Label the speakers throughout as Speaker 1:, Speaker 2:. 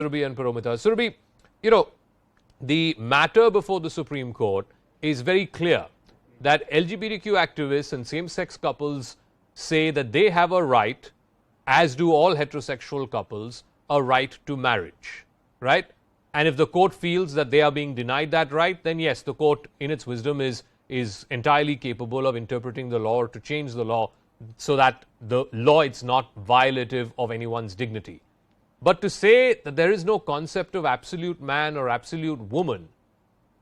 Speaker 1: Surabhi and Paromita. Surabhi, you know, the matter before the Supreme Court is very clear that LGBTQ activists and same-sex couples say that they have a right, as do all heterosexual couples, a right to marriage, right? And if the court feels that they are being denied that right, then yes, the court, in its wisdom, is entirely capable of interpreting the law or to change the law so that the law is not violative of anyone's dignity. But to say that there is no concept of absolute man or absolute woman,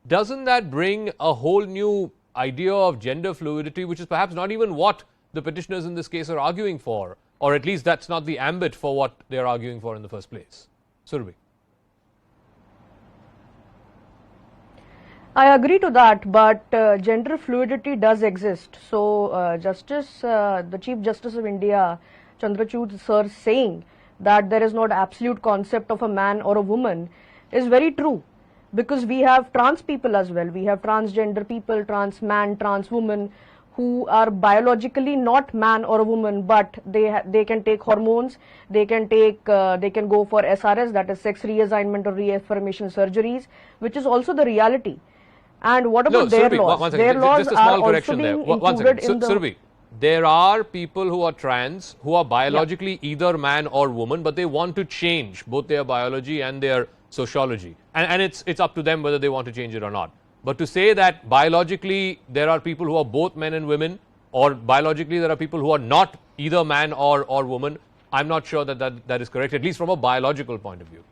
Speaker 1: doesn't that bring a whole new idea of gender fluidity, which is perhaps not even what the petitioners in this case are arguing for, or at least that's not the ambit for what they are arguing for in the first place? Surabhi.
Speaker 2: I agree to that, but gender fluidity does exist. So, the Chief Justice of India, Chandrachud sir, saying that there is not absolute concept of a man or a woman is very true, because we have trans people as well. We have transgender people, trans man, trans woman, who are biologically not man or a woman, but they can take hormones, they can go for SRS, that is sex reassignment or reaffirmation surgeries, which is also the reality. And what about their laws? Their laws
Speaker 1: just a small
Speaker 2: are
Speaker 1: correction
Speaker 2: also
Speaker 1: there.
Speaker 2: being
Speaker 1: One second.
Speaker 2: included in the...
Speaker 1: Surabhi, there are people who are trans who are biologically either man or woman, but they want to change both their biology and their sociology. And it's up to them whether they want to change it or not. But to say that biologically there are people who are both men and women, or biologically there are people who are not either man or woman, I'm not sure that is correct, at least from a biological point of view.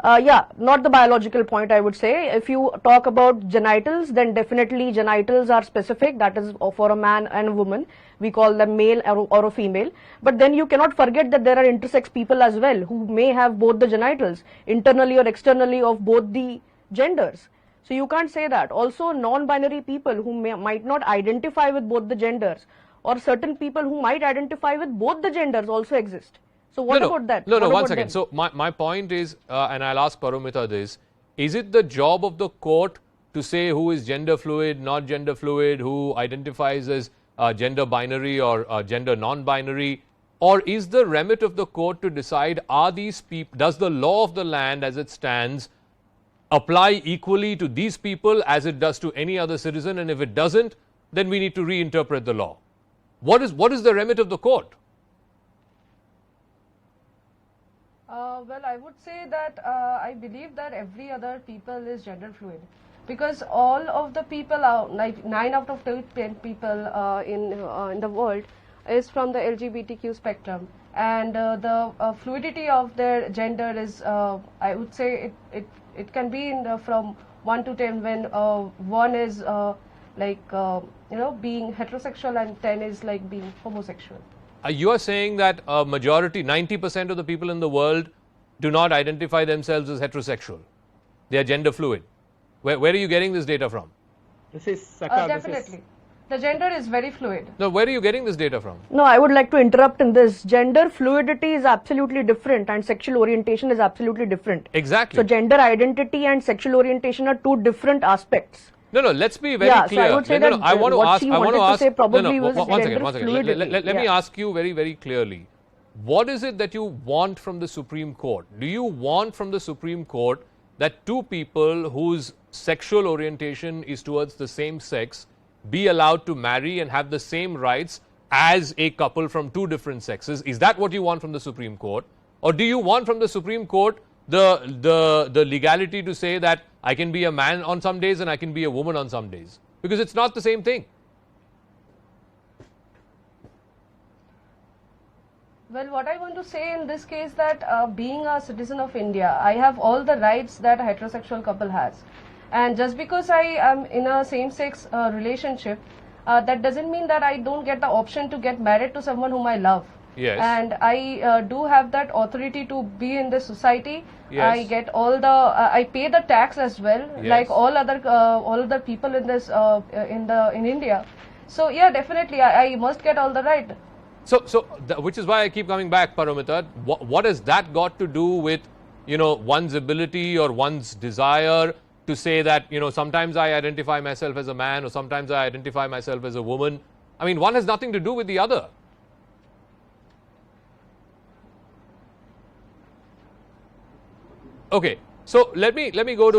Speaker 2: Not the biological point, I would say. If you talk about genitals, then definitely genitals are specific, that is for a man and a woman. We call them male or a female. But then you cannot forget that there are intersex people as well who may have both the genitals, internally or externally, of both the genders. So you can't say that. Also, non-binary people who might not identify with both the genders, or certain people who might identify with both the genders also exist. So what about that?
Speaker 1: No, one second. So my point is, and I'll ask Paromita this, is it the job of the court to say who is gender fluid, not gender fluid, who identifies as gender binary or gender non-binary, or is the remit of the court to decide, are these people, does the law of the land as it stands apply equally to these people as it does to any other citizen, and if it doesn't, then we need to reinterpret the law? What is the remit of the court?
Speaker 3: Well, I would say that I believe that every other people is gender fluid, because all of the people, like 9 out of 10 people in the world is from the LGBTQ spectrum, and the fluidity of their gender is, I would say it can be from 1 to 10, when 1 is being heterosexual and 10 is like being homosexual.
Speaker 1: You are saying that a majority, 90% of the people in the world do not identify themselves as heterosexual. They are gender fluid. Where are you getting this data from?
Speaker 4: This is Saka.
Speaker 3: Definitely. The gender is very fluid.
Speaker 1: No, where are you getting this data from?
Speaker 2: No, I would like to interrupt in this. Gender fluidity is absolutely different, and sexual orientation is absolutely different.
Speaker 1: Exactly.
Speaker 2: So gender identity and sexual orientation are two different aspects.
Speaker 1: No, let's be very clear.
Speaker 2: So I would say that
Speaker 1: I want to
Speaker 2: what
Speaker 1: ask.
Speaker 2: she wanted to say probably was
Speaker 1: one
Speaker 2: gender
Speaker 1: second.
Speaker 2: fluidity.
Speaker 1: Let me ask you very, very clearly. What is it that you want from the Supreme Court? Do you want from the Supreme Court that two people whose sexual orientation is towards the same sex be allowed to marry and have the same rights as a couple from two different sexes? Is that what you want from the Supreme Court? Or do you want from the Supreme Court the legality to say that I can be a man on some days and I can be a woman on some days? Because it's not the same thing.
Speaker 3: Well, what I want to say in this case that being a citizen of India, I have all the rights that a heterosexual couple has. And just because I am in a same-sex relationship, that doesn't mean that I don't get the option to get married to someone whom I love.
Speaker 1: Yes.
Speaker 3: And I do have that authority to be in this society.
Speaker 1: Yes.
Speaker 3: I get all the, I pay the tax as well,
Speaker 1: Yes.
Speaker 3: like all other people in this in India. So yeah, definitely I must get all the right.
Speaker 1: So which is why I keep coming back, Paromita. What has that got to do with, one's ability or one's desire to say that, sometimes I identify myself as a man or sometimes I identify myself as a woman? I mean, one has nothing to do with the other. Okay, so let me go to